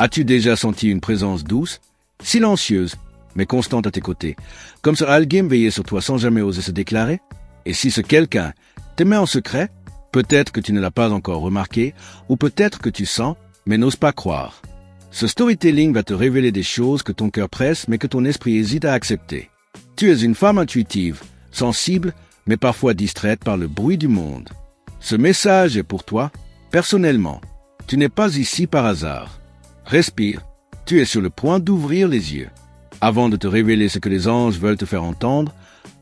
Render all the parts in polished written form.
As-tu déjà senti une présence douce, silencieuse, mais constante à tes côtés, comme si alguien veillait sur toi sans jamais oser se déclarer? Et si ce quelqu'un t'aimait en secret, peut-être que tu ne l'as pas encore remarqué, ou peut-être que tu sens, mais n'oses pas croire. Ce storytelling va te révéler des choses que ton cœur presse, mais que ton esprit hésite à accepter. Tu es une femme intuitive, sensible, mais parfois distraite par le bruit du monde. Ce message est pour toi, personnellement. Tu n'es pas ici par hasard. Respire, tu es sur le point d'ouvrir les yeux. Avant de te révéler ce que les anges veulent te faire entendre,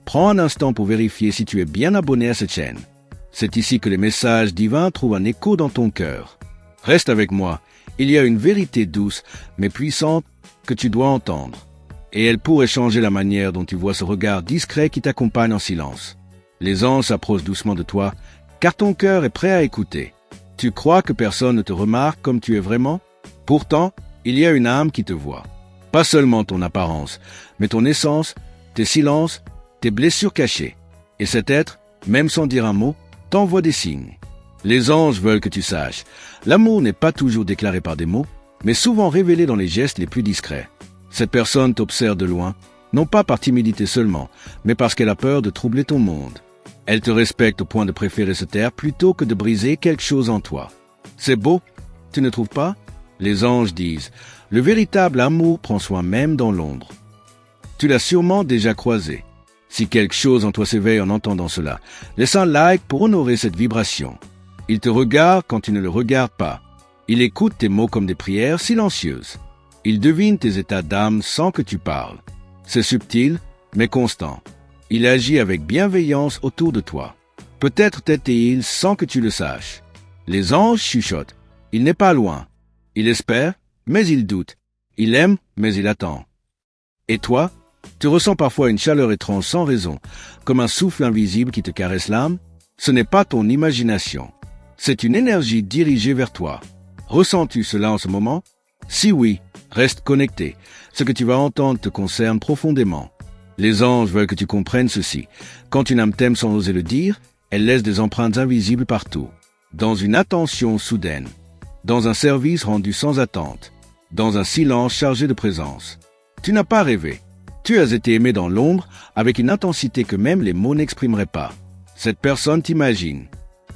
prends un instant pour vérifier si tu es bien abonné à cette chaîne. C'est ici que les messages divins trouvent un écho dans ton cœur. Reste avec moi, il y a une vérité douce, mais puissante, que tu dois entendre. Et elle pourrait changer la manière dont tu vois ce regard discret qui t'accompagne en silence. Les anges s'approchent doucement de toi, car ton cœur est prêt à écouter. Tu crois que personne ne te remarque comme tu es vraiment? Pourtant, il y a une âme qui te voit. Pas seulement ton apparence, mais ton essence, tes silences, tes blessures cachées. Et cet être, même sans dire un mot, t'envoie des signes. Les anges veulent que tu saches. L'amour n'est pas toujours déclaré par des mots, mais souvent révélé dans les gestes les plus discrets. Cette personne t'observe de loin, non pas par timidité seulement, mais parce qu'elle a peur de troubler ton monde. Elle te respecte au point de préférer se taire plutôt que de briser quelque chose en toi. C'est beau, tu ne trouves pas? Les anges disent, le véritable amour prend soin même dans l'ombre. Tu l'as sûrement déjà croisé. Si quelque chose en toi s'éveille en entendant cela, laisse un like pour honorer cette vibration. Il te regarde quand tu ne le regardes pas. Il écoute tes mots comme des prières silencieuses. Il devine tes états d'âme sans que tu parles. C'est subtil, mais constant. Il agit avec bienveillance autour de toi. Peut-être t'aide-t-il sans que tu le saches. Les anges chuchotent. Il n'est pas loin. Il espère, mais il doute. Il aime, mais il attend. Et toi, tu ressens parfois une chaleur étrange sans raison, comme un souffle invisible qui te caresse l'âme. Ce n'est pas ton imagination. C'est une énergie dirigée vers toi. Ressens-tu cela en ce moment? Si oui, reste connecté. Ce que tu vas entendre te concerne profondément. Les anges veulent que tu comprennes ceci. Quand une âme t'aime sans oser le dire, elle laisse des empreintes invisibles partout. Dans une attention soudaine. Dans un service rendu sans attente. Dans un silence chargé de présence. Tu n'as pas rêvé. Tu as été aimé dans l'ombre avec une intensité que même les mots n'exprimeraient pas. Cette personne t'imagine,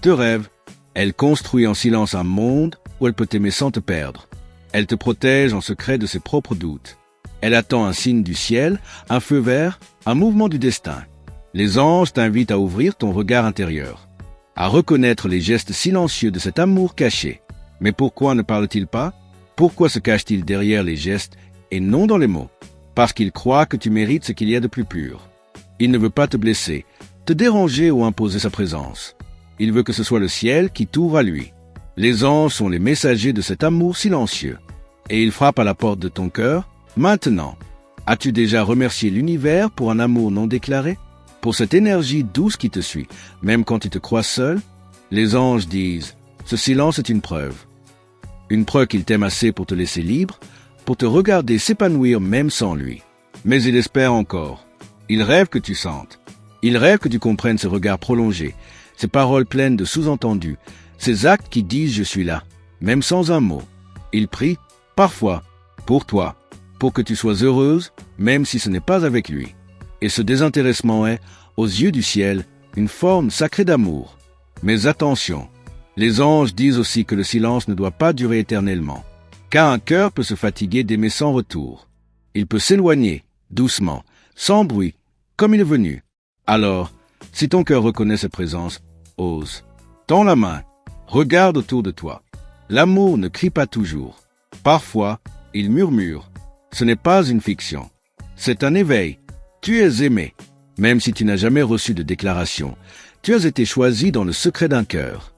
te rêve. Elle construit en silence un monde où elle peut t'aimer sans te perdre. Elle te protège en secret de ses propres doutes. Elle attend un signe du ciel, un feu vert, un mouvement du destin. Les anges t'invitent à ouvrir ton regard intérieur, à reconnaître les gestes silencieux de cet amour caché. Mais pourquoi ne parle-t-il pas? Pourquoi se cache-t-il derrière les gestes et non dans les mots? Parce qu'il croit que tu mérites ce qu'il y a de plus pur. Il ne veut pas te blesser, te déranger ou imposer sa présence. Il veut que ce soit le ciel qui t'ouvre à lui. Les anges sont les messagers de cet amour silencieux. Et ils frappent à la porte de ton cœur. Maintenant, as-tu déjà remercié l'univers pour un amour non déclaré? Pour cette énergie douce qui te suit, même quand tu te crois seul? Les anges disent, ce silence est une preuve. Une preuve qu'il t'aime assez pour te laisser libre, pour te regarder s'épanouir même sans lui. Mais il espère encore. Il rêve que tu sentes. Il rêve que tu comprennes ce regard prolongé, ces paroles pleines de sous-entendus, ces actes qui disent « je suis là », même sans un mot. Il prie, parfois, pour toi, pour que tu sois heureuse, même si ce n'est pas avec lui. Et ce désintéressement est, aux yeux du ciel, une forme sacrée d'amour. Mais attention, les anges disent aussi que le silence ne doit pas durer éternellement, car un cœur peut se fatiguer d'aimer sans retour. Il peut s'éloigner, doucement, sans bruit, comme il est venu. Alors, si ton cœur reconnaît cette présence, ose. Tends la main, regarde autour de toi. L'amour ne crie pas toujours. Parfois, il murmure. Ce n'est pas une fiction. C'est un éveil. Tu es aimé, même si tu n'as jamais reçu de déclaration. Tu as été choisi dans le secret d'un cœur.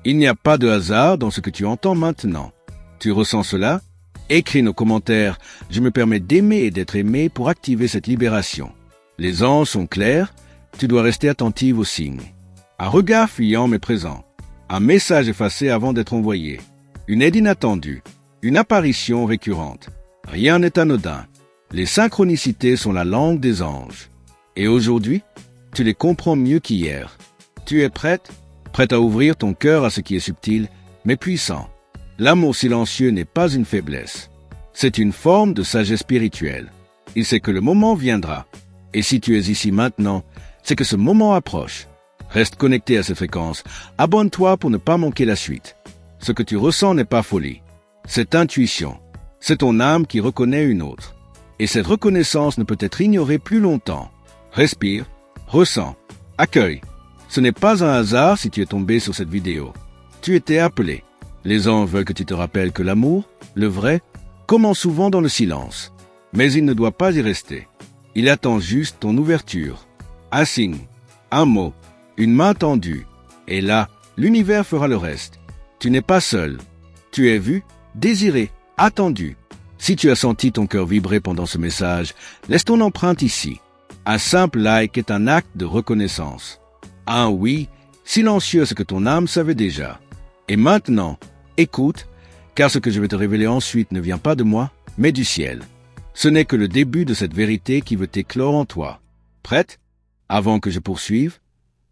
Il n'y a pas de hasard dans ce que tu entends maintenant. Tu ressens cela? Écris nos commentaires. Je me permets d'aimer et d'être aimé pour activer cette libération. Les anges sont clairs. Tu dois rester attentive aux signes. Un regard fuyant mais présent. Un message effacé avant d'être envoyé. Une aide inattendue. Une apparition récurrente. Rien n'est anodin. Les synchronicités sont la langue des anges. Et aujourd'hui, tu les comprends mieux qu'hier. Tu es prête? Prête à ouvrir ton cœur à ce qui est subtil, mais puissant. L'amour silencieux n'est pas une faiblesse. C'est une forme de sagesse spirituelle. Il sait que le moment viendra. Et si tu es ici maintenant, c'est que ce moment approche. Reste connecté à ces fréquences. Abonne-toi pour ne pas manquer la suite. Ce que tu ressens n'est pas folie. C'est intuition. C'est ton âme qui reconnaît une autre. Et cette reconnaissance ne peut être ignorée plus longtemps. Respire, ressens, accueille. Ce n'est pas un hasard si tu es tombé sur cette vidéo. Tu étais appelé. Les anges veulent que tu te rappelles que l'amour, le vrai, commence souvent dans le silence. Mais il ne doit pas y rester. Il attend juste ton ouverture. Un signe, un mot, une main tendue. Et là, l'univers fera le reste. Tu n'es pas seul. Tu es vu, désiré, attendu. Si tu as senti ton cœur vibrer pendant ce message, laisse ton empreinte ici. Un simple like est un acte de reconnaissance. Un oui, silencieux ce que ton âme savait déjà. Et maintenant, écoute, car ce que je vais te révéler ensuite ne vient pas de moi, mais du ciel. Ce n'est que le début de cette vérité qui veut éclore en toi. Prête? Avant que je poursuive,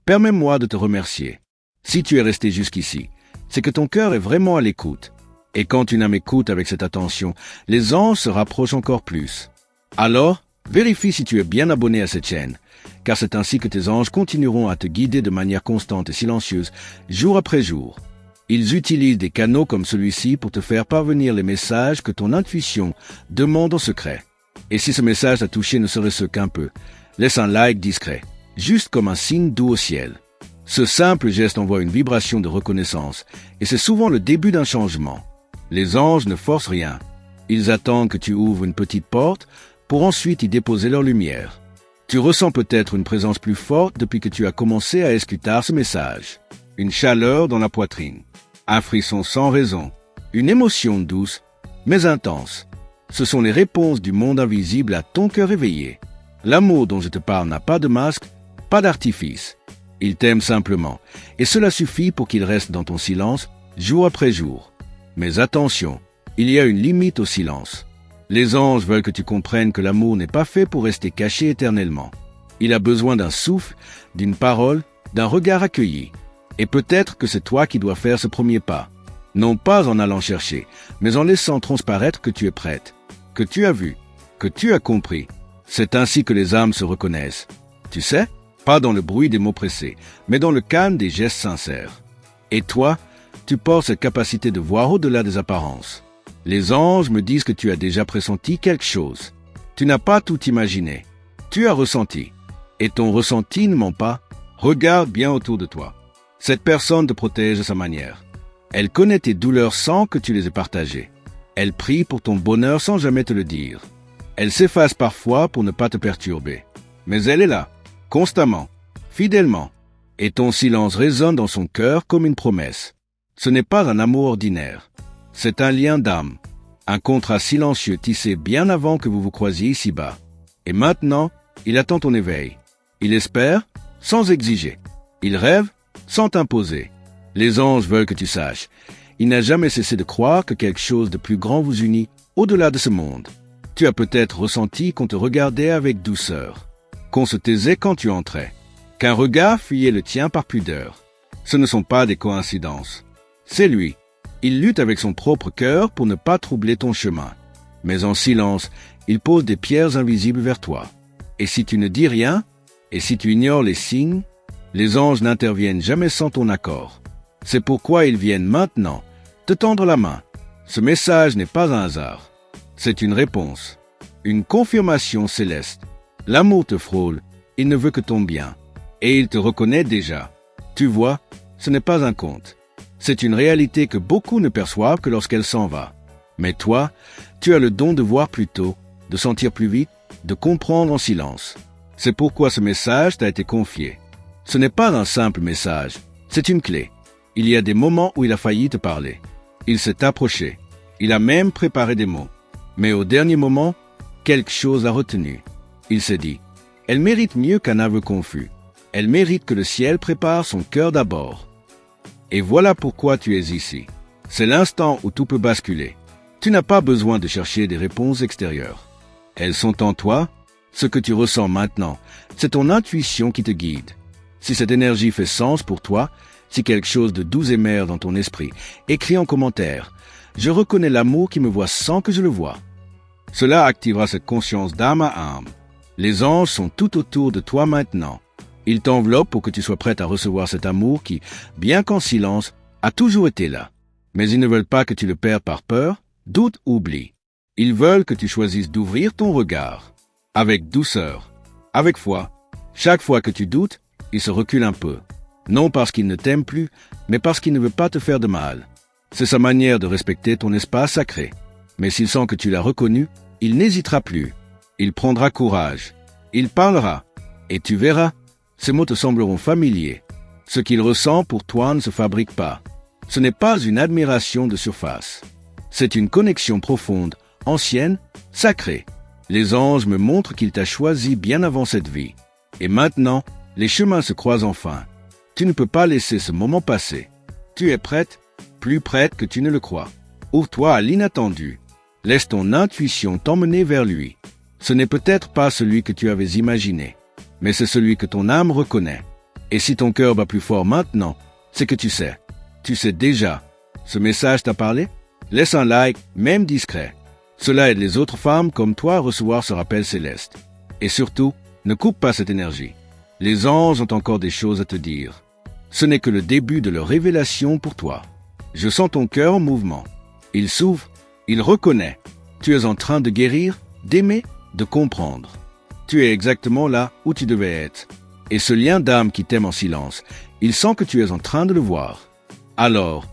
permets-moi de te remercier. Si tu es resté jusqu'ici, c'est que ton cœur est vraiment à l'écoute. Et quand une âme écoute avec cette attention, les anges se rapprochent encore plus. Alors, vérifie si tu es bien abonné à cette chaîne, car c'est ainsi que tes anges continueront à te guider de manière constante et silencieuse, jour après jour. Ils utilisent des canaux comme celui-ci pour te faire parvenir les messages que ton intuition demande en secret. Et si ce message t'a touché ne serait-ce qu'un peu, laisse un like discret, juste comme un signe doux au ciel. Ce simple geste envoie une vibration de reconnaissance, et c'est souvent le début d'un changement. Les anges ne forcent rien. Ils attendent que tu ouvres une petite porte pour ensuite y déposer leur lumière. Tu ressens peut-être une présence plus forte depuis que tu as commencé à escuter ce message. Une chaleur dans la poitrine, un frisson sans raison, une émotion douce, mais intense. Ce sont les réponses du monde invisible à ton cœur éveillé. L'amour dont je te parle n'a pas de masque, pas d'artifice. Il t'aime simplement, et cela suffit pour qu'il reste dans ton silence, jour après jour. Mais attention, il y a une limite au silence. Les anges veulent que tu comprennes que l'amour n'est pas fait pour rester caché éternellement. Il a besoin d'un souffle, d'une parole, d'un regard accueilli. Et peut-être que c'est toi qui dois faire ce premier pas. Non pas en allant chercher, mais en laissant transparaître que tu es prête, que tu as vu, que tu as compris. C'est ainsi que les âmes se reconnaissent. Tu sais, pas dans le bruit des mots pressés, mais dans le calme des gestes sincères. Et toi, tu portes cette capacité de voir au-delà des apparences. Les anges me disent que tu as déjà pressenti quelque chose. Tu n'as pas tout imaginé. Tu as ressenti. Et ton ressenti ne ment pas. Regarde bien autour de toi. Cette personne te protège de sa manière. Elle connaît tes douleurs sans que tu les aies partagées. Elle prie pour ton bonheur sans jamais te le dire. Elle s'efface parfois pour ne pas te perturber. Mais elle est là, constamment, fidèlement. Et ton silence résonne dans son cœur comme une promesse. Ce n'est pas un amour ordinaire. C'est un lien d'âme. Un contrat silencieux tissé bien avant que vous vous croisiez ici-bas. Et maintenant, il attend ton éveil. Il espère, sans exiger. Il rêve, sans t'imposer. Les anges veulent que tu saches. Il n'a jamais cessé de croire que quelque chose de plus grand vous unit au-delà de ce monde. Tu as peut-être ressenti qu'on te regardait avec douceur, qu'on se taisait quand tu entrais, qu'un regard fuyait le tien par pudeur. Ce ne sont pas des coïncidences. C'est lui. Il lutte avec son propre cœur pour ne pas troubler ton chemin. Mais en silence, il pose des pierres invisibles vers toi. Et si tu ne dis rien, et si tu ignores les signes, les anges n'interviennent jamais sans ton accord. C'est pourquoi ils viennent maintenant te tendre la main. Ce message n'est pas un hasard. C'est une réponse, une confirmation céleste. L'amour te frôle, il ne veut que ton bien. Et il te reconnaît déjà. Tu vois, ce n'est pas un conte. C'est une réalité que beaucoup ne perçoivent que lorsqu'elle s'en va. Mais toi, tu as le don de voir plus tôt, de sentir plus vite, de comprendre en silence. C'est pourquoi ce message t'a été confié. Ce n'est pas un simple message, c'est une clé. Il y a des moments où il a failli te parler. Il s'est approché. Il a même préparé des mots. Mais au dernier moment, quelque chose l'a retenu. Il s'est dit, elle mérite mieux qu'un aveu confus. Elle mérite que le ciel prépare son cœur d'abord. Et voilà pourquoi tu es ici. C'est l'instant où tout peut basculer. Tu n'as pas besoin de chercher des réponses extérieures. Elles sont en toi. Ce que tu ressens maintenant, c'est ton intuition qui te guide. Si cette énergie fait sens pour toi, si quelque chose de doux émerge dans ton esprit, écris en commentaire. Je reconnais l'amour qui me voit sans que je le voie. Cela activera cette conscience d'âme à âme. Les anges sont tout autour de toi maintenant. Ils t'enveloppent pour que tu sois prête à recevoir cet amour qui, bien qu'en silence, a toujours été là. Mais ils ne veulent pas que tu le perdes par peur, doute, oubli. Ils veulent que tu choisisses d'ouvrir ton regard. Avec douceur, avec foi. Chaque fois que tu doutes, il se recule un peu. Non parce qu'il ne t'aime plus, mais parce qu'il ne veut pas te faire de mal. C'est sa manière de respecter ton espace sacré. Mais s'il sent que tu l'as reconnu, il n'hésitera plus. Il prendra courage. Il parlera. Et tu verras, ces mots te sembleront familiers. Ce qu'il ressent pour toi ne se fabrique pas. Ce n'est pas une admiration de surface. C'est une connexion profonde, ancienne, sacrée. Les anges me montrent qu'il t'a choisi bien avant cette vie. Et maintenant, les chemins se croisent enfin. Tu ne peux pas laisser ce moment passer. Tu es prête, plus prête que tu ne le crois. Ouvre-toi à l'inattendu. Laisse ton intuition t'emmener vers lui. Ce n'est peut-être pas celui que tu avais imaginé, mais c'est celui que ton âme reconnaît. Et si ton cœur bat plus fort maintenant, c'est que tu sais. Tu sais déjà. Ce message t'a parlé? Laisse un like, même discret. Cela aide les autres femmes comme toi à recevoir ce rappel céleste. Et surtout, ne coupe pas cette énergie. Les anges ont encore des choses à te dire. Ce n'est que le début de leur révélation pour toi. Je sens ton cœur en mouvement. Il s'ouvre, il reconnaît. Tu es en train de guérir, d'aimer, de comprendre. Tu es exactement là où tu devais être. Et ce lien d'âme qui t'aime en silence, il sent que tu es en train de le voir. Alors,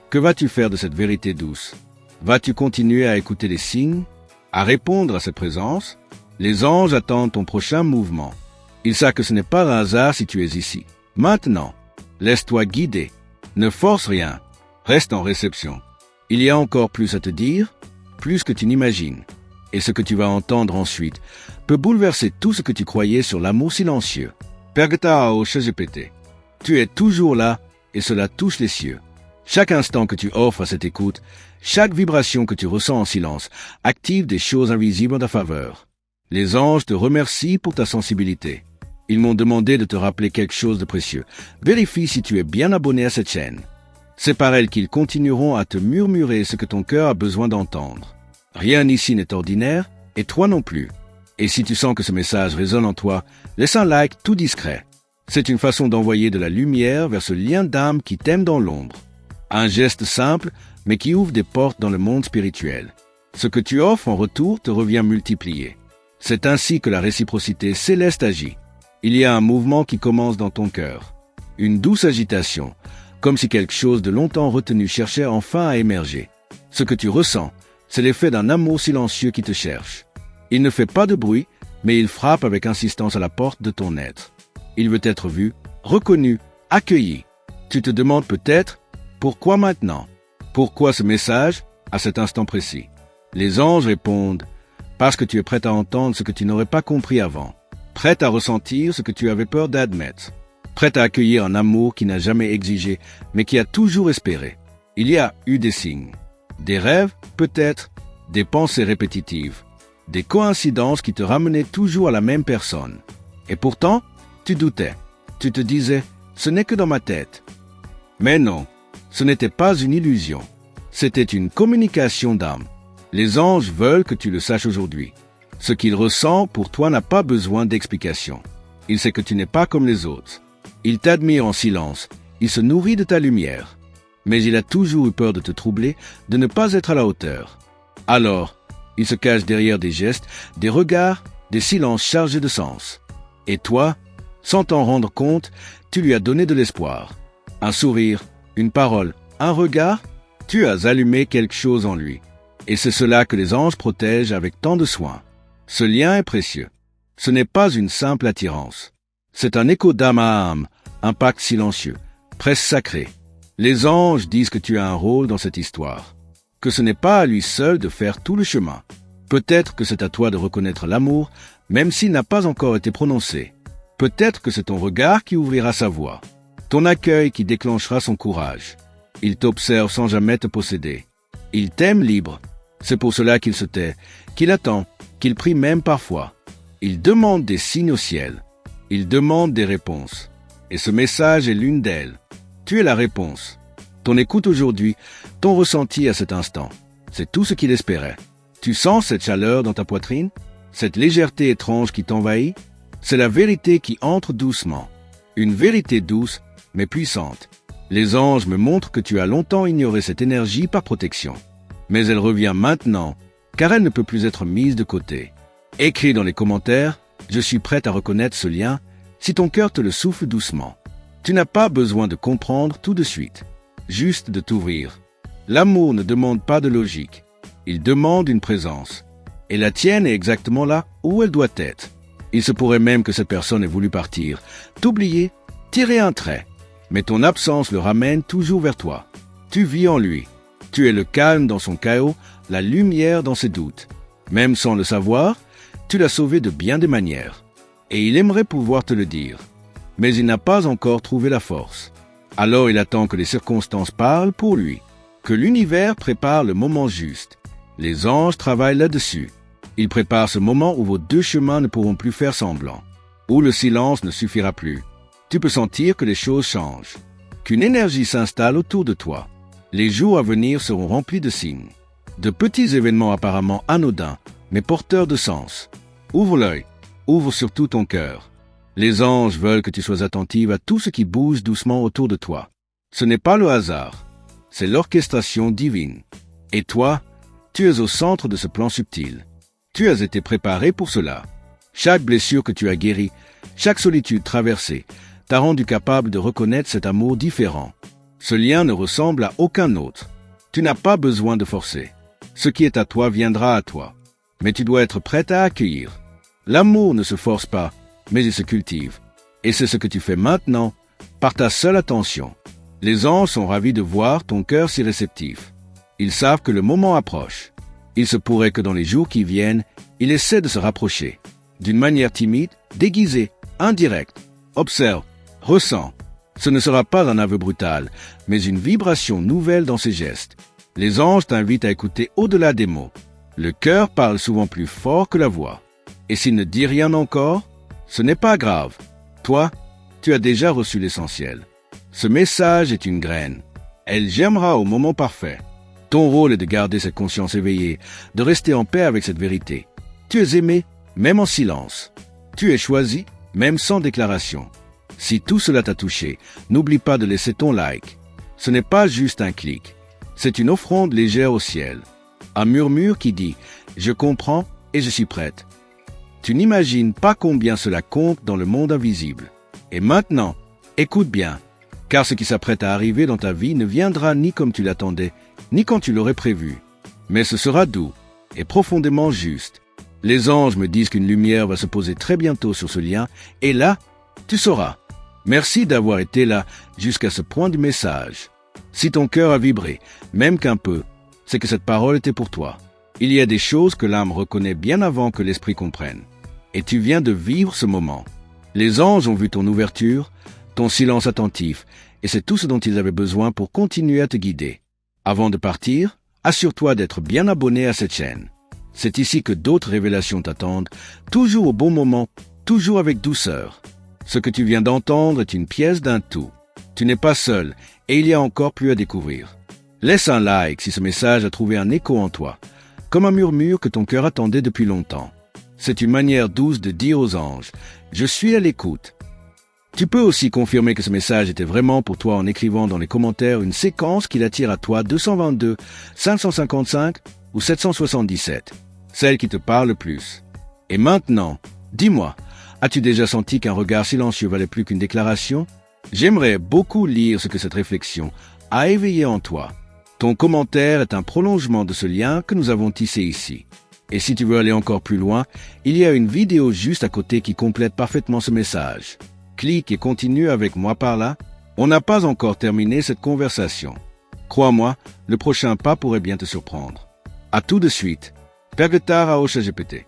que vas-tu faire de cette vérité douce? Vas-tu continuer à écouter les signes, à répondre à cette présence? Les anges attendent ton prochain mouvement. Ils savent que ce n'est pas un hasard si tu es ici. Maintenant, laisse-toi guider. Ne force rien. Reste en réception. Il y a encore plus à te dire, plus que tu n'imagines. Et ce que tu vas entendre ensuite peut bouleverser tout ce que tu croyais sur l'amour silencieux. Pergeta GPT. Tu es toujours là et cela touche les cieux. Chaque instant que tu offres à cette écoute, chaque vibration que tu ressens en silence, active des choses invisibles en ta faveur. Les anges te remercient pour ta sensibilité. Ils m'ont demandé de te rappeler quelque chose de précieux. Vérifie si tu es bien abonné à cette chaîne. C'est par elle qu'ils continueront à te murmurer ce que ton cœur a besoin d'entendre. Rien ici n'est ordinaire, et toi non plus. Et si tu sens que ce message résonne en toi, laisse un like tout discret. C'est une façon d'envoyer de la lumière vers ce lien d'âme qui t'aime dans l'ombre. Un geste simple, mais qui ouvre des portes dans le monde spirituel. Ce que tu offres en retour te revient multiplié. C'est ainsi que la réciprocité céleste agit. Il y a un mouvement qui commence dans ton cœur. Une douce agitation, comme si quelque chose de longtemps retenu cherchait enfin à émerger. Ce que tu ressens, c'est l'effet d'un amour silencieux qui te cherche. Il ne fait pas de bruit, mais il frappe avec insistance à la porte de ton être. Il veut être vu, reconnu, accueilli. Tu te demandes peut-être, pourquoi maintenant? Pourquoi ce message, à cet instant précis? Les anges répondent, parce que tu es prête à entendre ce que tu n'aurais pas compris avant. Prête à ressentir ce que tu avais peur d'admettre. Prête à accueillir un amour qui n'a jamais exigé, mais qui a toujours espéré. Il y a eu des signes. Des rêves, peut-être, des pensées répétitives, des coïncidences qui te ramenaient toujours à la même personne. Et pourtant, tu doutais. Tu te disais, ce n'est que dans ma tête. Mais non, ce n'était pas une illusion. C'était une communication d'âme. Les anges veulent que tu le saches aujourd'hui. Ce qu'il ressent pour toi n'a pas besoin d'explication. Il sait que tu n'es pas comme les autres. Il t'admire en silence. Il se nourrit de ta lumière. Mais il a toujours eu peur de te troubler, de ne pas être à la hauteur. Alors, il se cache derrière des gestes, des regards, des silences chargés de sens. Et toi, sans t'en rendre compte, tu lui as donné de l'espoir. Un sourire, une parole, un regard, tu as allumé quelque chose en lui. Et c'est cela que les anges protègent avec tant de soin. Ce lien est précieux. Ce n'est pas une simple attirance. C'est un écho d'âme à âme, un pacte silencieux, presque sacré. Les anges disent que tu as un rôle dans cette histoire, que ce n'est pas à lui seul de faire tout le chemin. Peut-être que c'est à toi de reconnaître l'amour, même s'il n'a pas encore été prononcé. Peut-être que c'est ton regard qui ouvrira sa voix, ton accueil qui déclenchera son courage. Il t'observe sans jamais te posséder. Il t'aime libre. C'est pour cela qu'il se tait, qu'il attend, qu'il prie même parfois. Il demande des signes au ciel. Il demande des réponses. Et ce message est l'une d'elles. Tu es la réponse. Ton écoute aujourd'hui, ton ressenti à cet instant, c'est tout ce qu'il espérait. Tu sens cette chaleur dans ta poitrine? Cette légèreté étrange qui t'envahit? C'est la vérité qui entre doucement. Une vérité douce, mais puissante. Les anges me montrent que tu as longtemps ignoré cette énergie par protection. Mais elle revient maintenant, car elle ne peut plus être mise de côté. Écris dans les commentaires, je suis prête à reconnaître ce lien, si ton cœur te le souffle doucement. Tu n'as pas besoin de comprendre tout de suite, juste de t'ouvrir. L'amour ne demande pas de logique, il demande une présence. Et la tienne est exactement là où elle doit être. Il se pourrait même que cette personne ait voulu partir, t'oublier, tirer un trait. Mais ton absence le ramène toujours vers toi. Tu vis en lui. Tu es le calme dans son chaos, la lumière dans ses doutes. Même sans le savoir, tu l'as sauvé de bien des manières. Et il aimerait pouvoir te le dire. Mais il n'a pas encore trouvé la force. Alors il attend que les circonstances parlent pour lui. Que l'univers prépare le moment juste. Les anges travaillent là-dessus. Ils préparent ce moment où vos deux chemins ne pourront plus faire semblant. Où le silence ne suffira plus. Tu peux sentir que les choses changent. Qu'une énergie s'installe autour de toi. Les jours à venir seront remplis de signes. De petits événements apparemment anodins, mais porteurs de sens. Ouvre l'œil. Ouvre surtout ton cœur. Les anges veulent que tu sois attentive à tout ce qui bouge doucement autour de toi. Ce n'est pas le hasard. C'est l'orchestration divine. Et toi, tu es au centre de ce plan subtil. Tu as été préparé pour cela. Chaque blessure que tu as guérie, chaque solitude traversée, t'a rendu capable de reconnaître cet amour différent. Ce lien ne ressemble à aucun autre. Tu n'as pas besoin de forcer. Ce qui est à toi viendra à toi. Mais tu dois être prête à accueillir. L'amour ne se force pas, mais il se cultive. Et c'est ce que tu fais maintenant, par ta seule attention. Les anges sont ravis de voir ton cœur si réceptif. Ils savent que le moment approche. Il se pourrait que dans les jours qui viennent, il essaie de se rapprocher. D'une manière timide, déguisée, indirecte. Observe, ressens. Ce ne sera pas un aveu brutal, mais une vibration nouvelle dans ses gestes. Les anges t'invitent à écouter au-delà des mots. Le cœur parle souvent plus fort que la voix. Et s'il ne dit rien encore, ce n'est pas grave. Toi, tu as déjà reçu l'essentiel. Ce message est une graine. Elle germera au moment parfait. Ton rôle est de garder cette conscience éveillée, de rester en paix avec cette vérité. Tu es aimé, même en silence. Tu es choisi, même sans déclaration. Si tout cela t'a touché, n'oublie pas de laisser ton like. Ce n'est pas juste un clic. C'est une offrande légère au ciel. Un murmure qui dit « Je comprends et je suis prête ». Tu n'imagines pas combien cela compte dans le monde invisible. Et maintenant, écoute bien, car ce qui s'apprête à arriver dans ta vie ne viendra ni comme tu l'attendais, ni quand tu l'aurais prévu. Mais ce sera doux et profondément juste. Les anges me disent qu'une lumière va se poser très bientôt sur ce lien, et là, tu sauras. Merci d'avoir été là jusqu'à ce point du message. Si ton cœur a vibré, même qu'un peu, c'est que cette parole était pour toi. Il y a des choses que l'âme reconnaît bien avant que l'esprit comprenne. Et tu viens de vivre ce moment. Les anges ont vu ton ouverture, ton silence attentif, et c'est tout ce dont ils avaient besoin pour continuer à te guider. Avant de partir, assure-toi d'être bien abonné à cette chaîne. C'est ici que d'autres révélations t'attendent, toujours au bon moment, toujours avec douceur. Ce que tu viens d'entendre est une pièce d'un tout. Tu n'es pas seul, et il y a encore plus à découvrir. Laisse un like si ce message a trouvé un écho en toi, comme un murmure que ton cœur attendait depuis longtemps. C'est une manière douce de dire aux anges « Je suis à l'écoute ». Tu peux aussi confirmer que ce message était vraiment pour toi en écrivant dans les commentaires une séquence qui l'attire à toi 222, 555 ou 777, celle qui te parle le plus. Et maintenant, dis-moi, as-tu déjà senti qu'un regard silencieux valait plus qu'une déclaration? J'aimerais beaucoup lire ce que cette réflexion a éveillé en toi. Ton commentaire est un prolongement de ce lien que nous avons tissé ici. Et si tu veux aller encore plus loin, il y a une vidéo juste à côté qui complète parfaitement ce message. Clique et continue avec moi par là. On n'a pas encore terminé cette conversation. Crois-moi, le prochain pas pourrait bien te surprendre. À tout de suite. Pergetar à GPT.